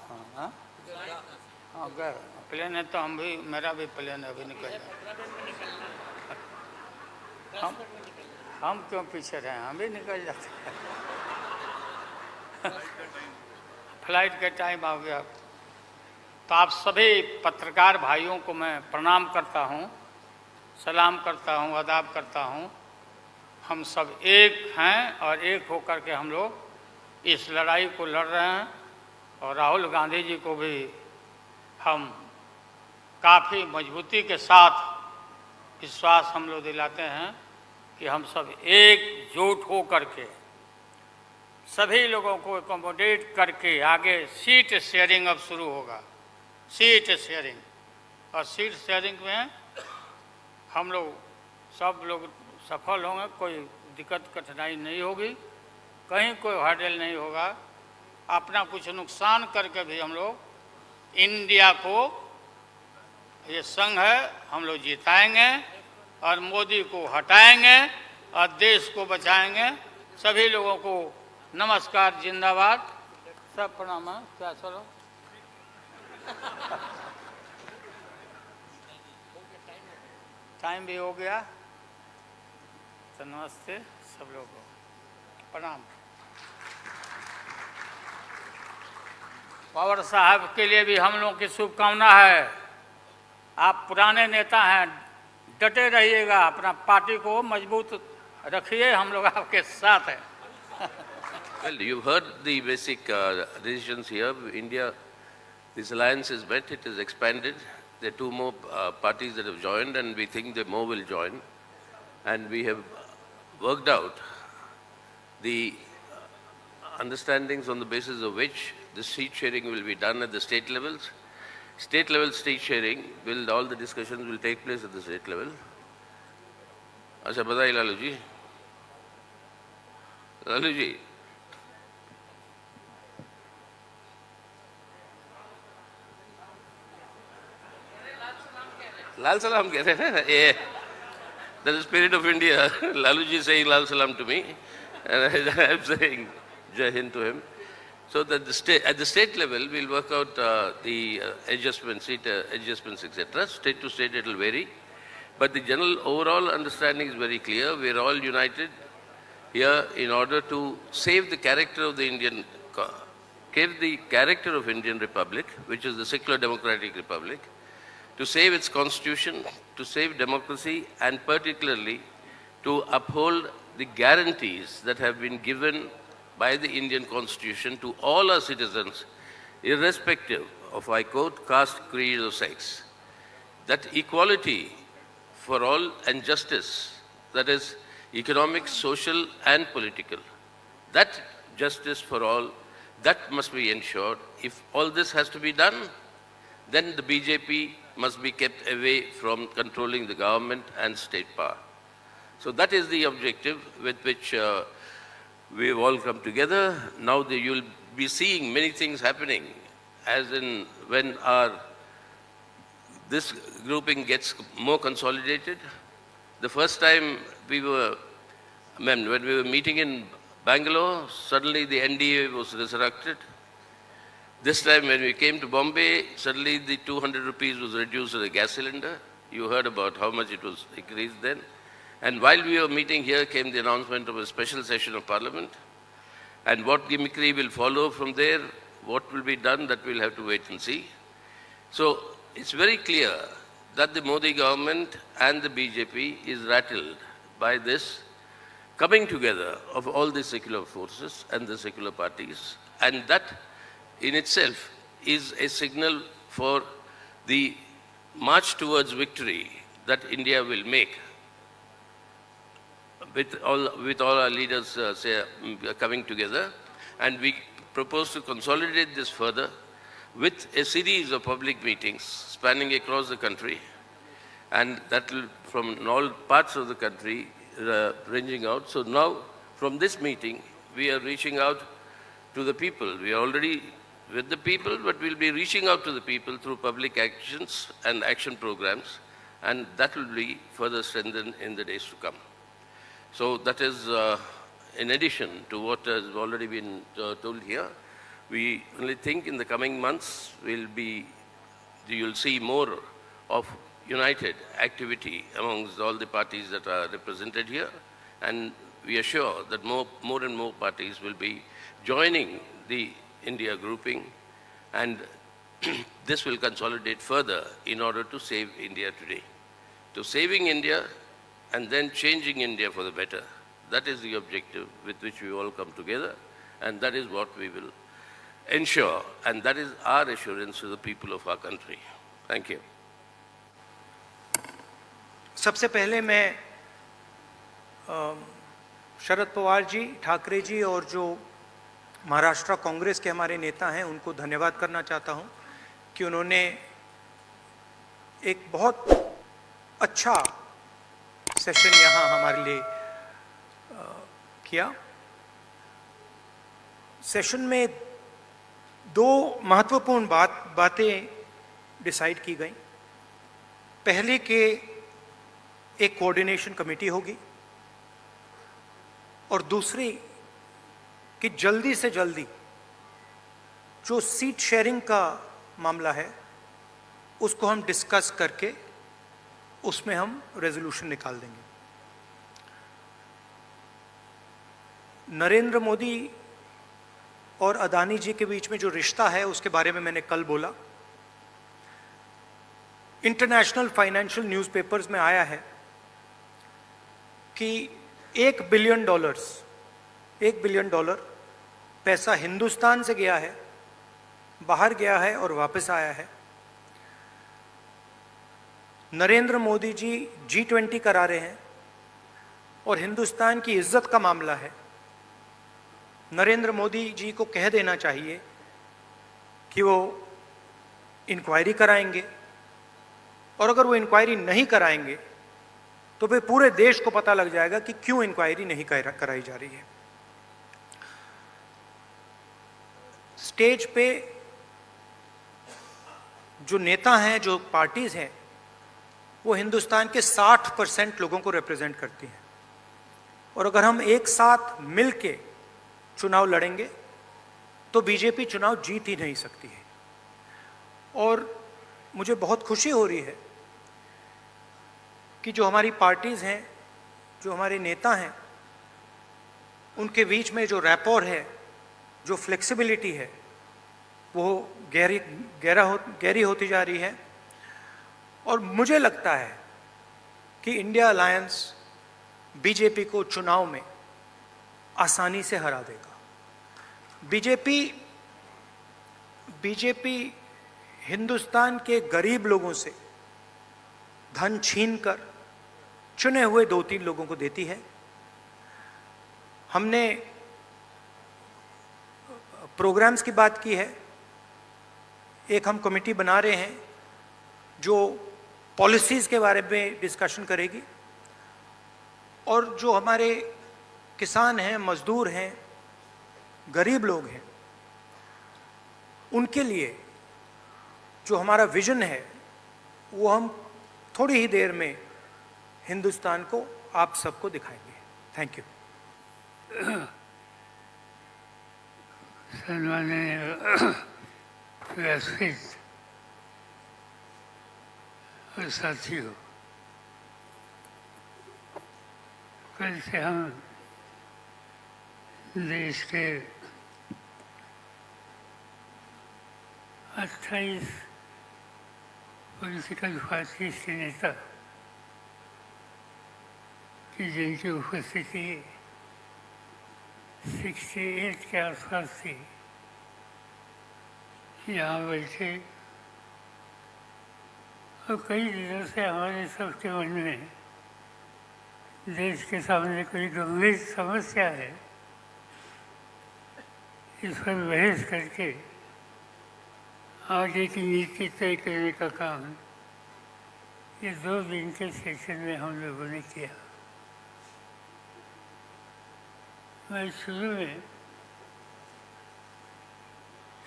हाँ हाँ गए, प्लेन है तो हम भी, मेरा भी प्लेन अभी निकल गया। हम क्यों पीछे रहे, हम भी निकल जाते हैं। फ्लाइट का टाइम आ गया। तो आप सभी पत्रकार भाइयों को मैं प्रणाम करता हूँ, सलाम करता हूँ, आदाब करता हूँ। हम सब एक हैं और एक होकर के हम लोग इस लड़ाई को लड़ रहे हैं। और राहुल गांधी जी को भी हम काफ़ी मजबूती के साथ विश्वास हम लोग दिलाते हैं कि हम सब एकजुट हो करके सभी लोगों को एकोमोडेट करके आगे सीट शेयरिंग अब शुरू होगा, सीट शेयरिंग। और सीट शेयरिंग में हम लोग सब लोग सफल होंगे, कोई दिक्कत कठिनाई नहीं होगी, कहीं कोई हर्डल नहीं होगा। अपना कुछ नुकसान करके भी हम लोग इंडिया को, ये संघ है, हम लोग जिताएंगे और मोदी को हटाएंगे और देश को बचाएंगे। सभी लोगों को नमस्कार, जिंदाबाद, सब प्रणाम है। क्या चलो टाइम भी हो गया, तो नमस्ते सब लोगों को, प्रणाम। पवार साहब के लिए भी हम लोगों की शुभकामना है। आप पुराने नेता हैं, डटे रहिएगा, अपना पार्टी को मजबूत रखिए, हम लोग आपके साथ हैं। Well, you've heard the basic decisions here. India, this alliance is met, it is expanded. There are two more parties that have joined, and we think that more will join. And we have worked out the understandings on the basis of which the seat sharing will be done at the state levels. State level seat sharing, all the discussions will take place at the state level. अच्छा बताइए लालू जी, लालू जी, लाल सलाम कह रहे हैं ना ये, that's the spirit of India. Lalu ji saying Lal Salam to me, and I'm saying Jai Hind to him. So that at the state level, we'll work out the adjustments, seat adjustments, etc. State to state, it will vary. But the general overall understanding is very clear. We're all united here in order to save the character of the Indian Republic, which is the secular democratic republic, to save its constitution, to save democracy, and particularly to uphold the guarantees that have been given by the Indian Constitution to all our citizens, irrespective of, I quote, caste, creed, or sex. That equality for all and justice, that is economic, social, and political, that justice for all, that must be ensured. If all this has to be done, then the BJP must be kept away from controlling the government and state power. So that is the objective with which we've all come together. Now you'll be seeing many things happening, as in when this grouping gets more consolidated. The first time when we were meeting in Bangalore, suddenly the NDA was resurrected. This time when we came to Bombay, suddenly the 200 rupees was reduced to the gas cylinder. You heard about how much it was increased then. And while we were meeting here came the announcement of a special session of Parliament. And what gimmickry will follow from there, what will be done, that we'll have to wait and see. So it's very clear that the Modi government and the BJP is rattled by this coming together of all the secular forces and the secular parties. And that in itself is a signal for the march towards victory that India will make with all our leaders coming together. And we propose to consolidate this further with a series of public meetings spanning across the country, and that will from all parts of the country ranging out. So now from this meeting we are reaching out to the people. We are already with the people, but we'll be reaching out to the people through public actions and action programs, and that will be further strengthened in the days to come. So that is in addition to what has already been told here. We only think in the coming months you'll see more of united activity amongst all the parties that are represented here, and we are sure that more and more parties will be joining the India grouping, and this will consolidate further in order to save India today. To saving India and then changing India for the better, that is the objective with which we all come together, and that is what we will ensure, and that is our assurance to the people of our country. Thank you. सबसे पहले मैं शरद पवार जी, ठाकरे जी और जो महाराष्ट्र कांग्रेस के हमारे नेता हैं उनको धन्यवाद करना चाहता हूं कि उन्होंने एक बहुत अच्छा सेशन यहां हमारे लिए किया। सेशन में दो महत्वपूर्ण बातें डिसाइड की गई। पहले के एक कोऑर्डिनेशन कमेटी होगी और दूसरी कि जल्दी से जल्दी जो सीट शेयरिंग का मामला है उसको हम डिस्कस करके उसमें हम रेजोल्यूशन निकाल देंगे। नरेंद्र मोदी और अदानी जी के बीच में जो रिश्ता है उसके बारे में मैंने कल बोला। इंटरनेशनल फाइनेंशियल न्यूज़पेपर्स में आया है कि $1 बिलियन पैसा हिंदुस्तान से गया है, बाहर गया है और वापस आया है। नरेंद्र मोदी जी G20 करा रहे हैं और हिंदुस्तान की इज्जत का मामला है। नरेंद्र मोदी जी को कह देना चाहिए कि वो इंक्वायरी कराएंगे, और अगर वो इंक्वायरी नहीं कराएंगे तो फिर पूरे देश को पता लग जाएगा कि क्यों इंक्वायरी नहीं कराई जा रही है। स्टेज पे जो नेता हैं, जो पार्टीज हैं, वो हिंदुस्तान के 60% लोगों को रिप्रेजेंट करती हैं, और अगर हम एक साथ मिलके चुनाव लड़ेंगे तो बीजेपी चुनाव जीत ही नहीं सकती है। और मुझे बहुत खुशी हो रही है कि जो हमारी पार्टीज हैं, जो हमारे नेता हैं, उनके बीच में जो रैपोर है, जो फ्लेक्सिबिलिटी है, वो गहरी होती जा रही है। और मुझे लगता है कि इंडिया अलायंस बीजेपी को चुनाव में आसानी से हरा देगा। बीजेपी हिंदुस्तान के गरीब लोगों से धन छीनकर चुने हुए 2-3 लोगों को देती है। हमने प्रोग्राम्स की बात की है। एक हम कमेटी बना रहे हैं जो पॉलिसीज के बारे में डिस्कशन करेगी, और जो हमारे किसान हैं, मजदूर हैं, गरीब लोग हैं, उनके लिए जो हमारा विजन है वो हम थोड़ी ही देर में हिंदुस्तान को, आप सबको दिखाएंगे। Thank you. सम्माननीय वैश्विक और साथियों, कल से हम देश के 28 पॉलिटिकल पार्टीज के नेता की जिनकी उपस्थिति 68 के आसपास थी, यहाँ बैठे, और कई दिनों से हमारे सबके मन में देश के सामने कोई गंभीर समस्या है, इस पर बहस करके आगे की नीति तय करने का काम ये 2 दिन के सेशन में हम लोगों ने किया। मैं शुरू में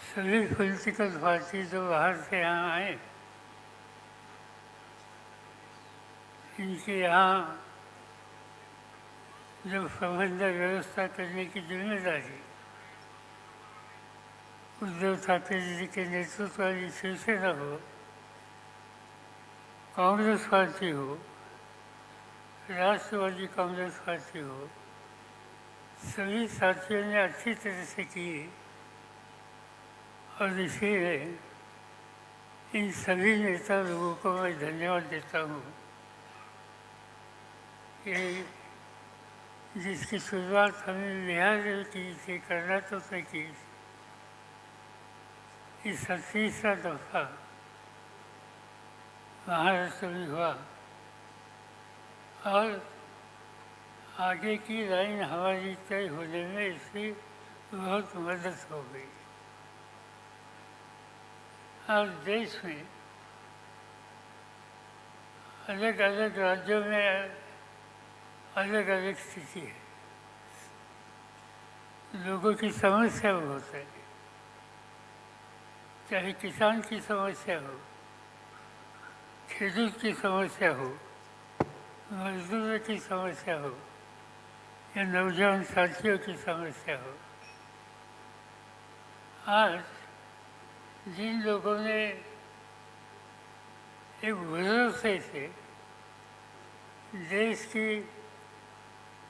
सभी पॉलिटिकल पार्टी जो बाहर से यहाँ आए, इनके यहाँ जो प्रबंध व्यवस्था करने की जिम्मेदारी उद्धव ठाकरे जी के नेतृत्व वाली शिवसेना हो, कांग्रेस पार्टी हो, राष्ट्रवादी कांग्रेस पार्टी हो, सभी साथियों ने अच्छी तरह से की, और इसीलिए इन सभी नेता लोगों को मैं धन्यवाद देता हूँ। ये जिसकी शुरुआत हमने बिहार में की थी, कर्नाटक में की थी, इस 38वां दफा महाराष्ट्र में हुआ, और आगे की लाइन हमारी तय होने में इसकी बहुत मदद हो गई। आज देश में अलग अलग राज्यों में अलग अलग स्थिति है, लोगों की समस्या बहुत है, चाहे किसान की समस्या हो, खेडूत की समस्या हो, मजदूरों की समस्या हो, या नौजवान साथियों की समस्या हो। आज जिन लोगों ने एक भरोसे से देश की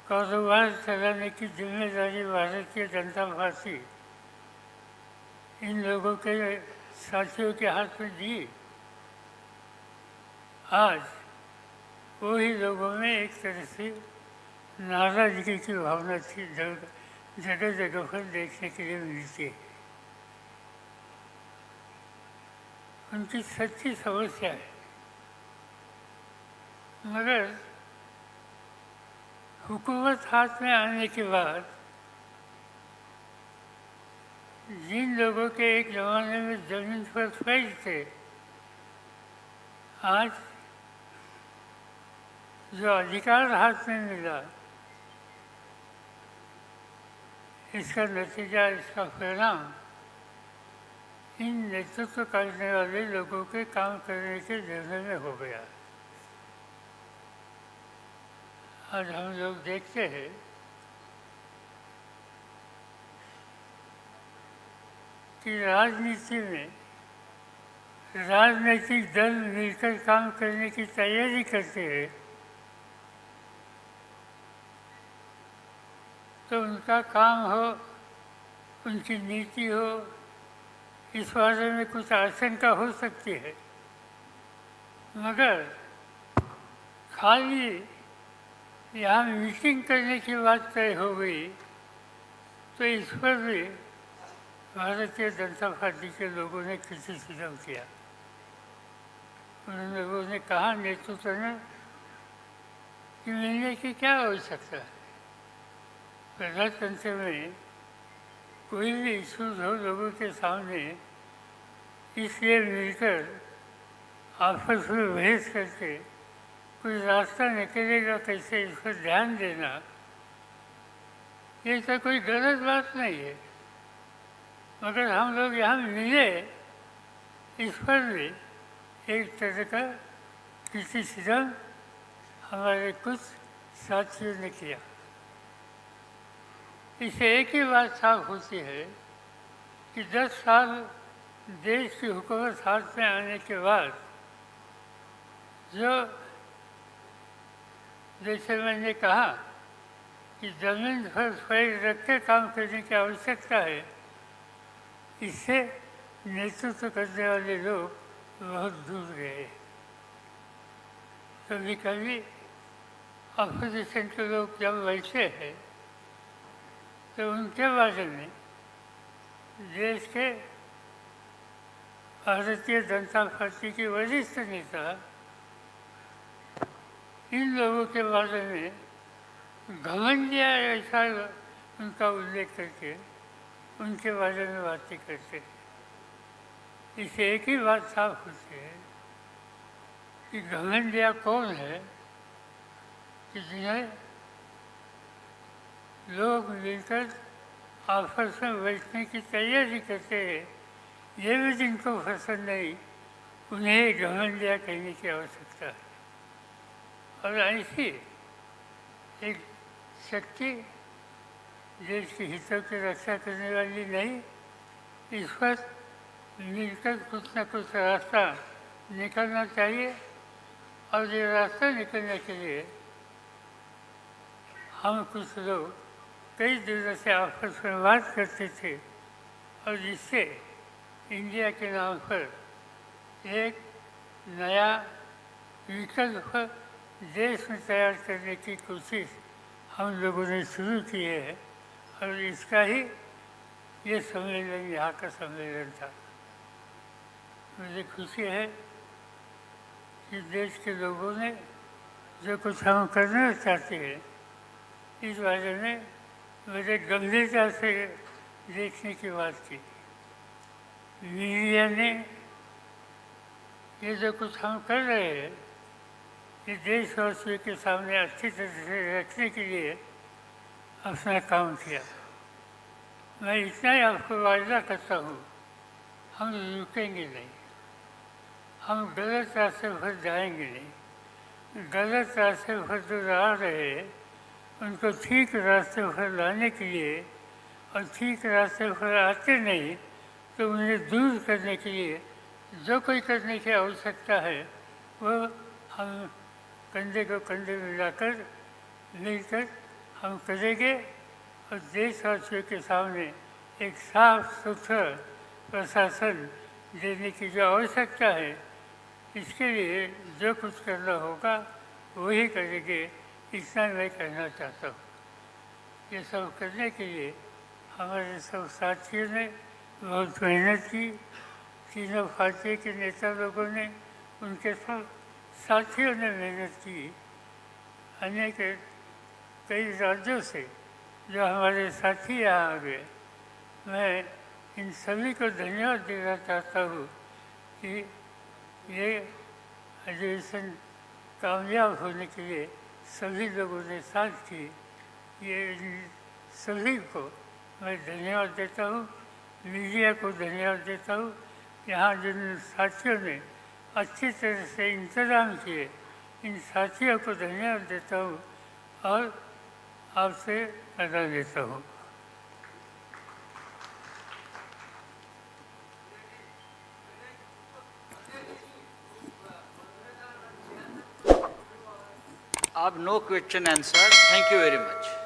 कारोबार चलाने की जिम्मेदारी भारतीय जनता पार्टी इन लोगों के साथियों के हाथ में दी, आज वही लोगों में एक तरह से नाराजगी की भावना थी जगह जगह पर देखने के लिए मिलती है। उनकी सच्ची समस्या है, मगर हुकूमत हाथ में आने के बाद जिन लोगों के एक ज़माने में ज़मीन पर फैज थे, आज जो अधिकार हाथ में मिला, इसका नतीजा, इसका परिणाम इन नेतृत्व करने वाले लोगों के काम करने के जरिए में हो गया। आज हम लोग देखते हैं कि राजनीति में राजनीतिक दल मिलकर काम करने की तैयारी करते हैं तो उनका काम हो, उनकी नीति हो, इस बारे में कुछ आशंका हो सकती है, मगर खाली यहाँ मीटिंग करने की बात तय हो गई तो इस पर भी भारतीय जनता पार्टी के लोगों ने क्रिटिसिज्म किया। उन लोगों ने कहा नेतृत्व ने कि मिलने की क्या आवश्यकता है, प्रजातंत्र में कोई भी इशूज हो लोगों के सामने, इसलिए मिलकर आपस में बहस करके कोई रास्ता निकलेगा कैसे, इस पर ध्यान देना, ये तो कोई गलत बात नहीं है। मगर हम लोग यहाँ मिले, इस पर भी एक तरह का क्रिटिसिज्म हमारे कुछ साथियों ने किया। इससे एक ही बात साफ होती है कि 10 साल देश की हुकूमत हाथ में आने के बाद जो, जैसे मैंने कहा कि ज़मीन पर पैर रख के काम करने की आवश्यकता है, इससे नेतृत्व करने वाले लोग बहुत दूर गए। कभी कभी अपोजिशन के लोग जब बैठे हैं तो उनके बारे में देश के भारतीय जनता पार्टी के वरिष्ठ नेता इन लोगों के बारे में घमंडिया ऐसा उनका उल्लेख करके उनके बारे में बातें करते हैं। इससे एक ही बात साफ होती है कि घमंडिया कौन है कि जिन्हें लोग मिलकर आपस में बैठने की तैयारी करते हैं, ये भी जिनको पसंद नहीं, उन्हें घमंडिया कहने की आवश्यकता है। और ऐसी एक शक्ति देश के हितों की रक्षा करने वाली नहीं, इस पर मिलकर कुछ न कुछ रास्ता निकलना चाहिए। और ये रास्ता निकलने के लिए हम कुछ लोग कई दिनों से आपस में बात करते थे और जिससे इंडिया के नाम पर एक नया विकल्प देश में तैयार करने की कोशिश हम लोगों ने शुरू की है और इसका ही ये सम्मेलन, यहाँ का सम्मेलन था। मुझे खुशी है कि देश के लोगों ने जो कुछ हम करना चाहते हैं इस बारे में मुझे गंभीरता से देखने की बात की। मीडिया ने ये जो कुछ हम कर रहे हैं ये देशवासियों के सामने अच्छी तरह से रखने के लिए अपना काम किया। मैं इतना ही आपको वायदा करता हूँ, हम रुकेंगे नहीं, हम गलत रास्ते पर जाएंगे नहीं। गलत रास्ते पर जो आ रहे हैं उनको ठीक रास्ते पर लाने के लिए और ठीक रास्ते पर आते नहीं तो उन्हें दूर करने के लिए जो कोई करने की आवश्यकता है वो हम कंधे को कंधे मिलाकर मिलकर हम करेंगे और देशवासियों के सामने एक साफ सुथरा प्रशासन देने की जो आवश्यकता है इसके लिए जो कुछ करना होगा वही करेंगे, इतना मैं कहना चाहता हूँ। ये सब करने के लिए हमारे सब साथियों ने बहुत मेहनत की। तीनों पार्टी के नेता लोगों ने, उनके सब साथियों ने मेहनत की। अनेक कई राज्यों से जो हमारे साथी यहाँ आ गए, मैं इन सभी को धन्यवाद देना चाहता हूँ कि ये अधिवेशन कामयाब होने के लिए सभी लोगों ने साथ की। ये इन सभी को मैं धन्यवाद देता हूँ, मीडिया को धन्यवाद देता हूँ, यहाँ जिन साथियों ने अच्छी तरह से इंतजाम किए, इन साथियों को धन्यवाद देता हूँ और आपसे अदा लेता हूँ। अब no question answer, thank you very much.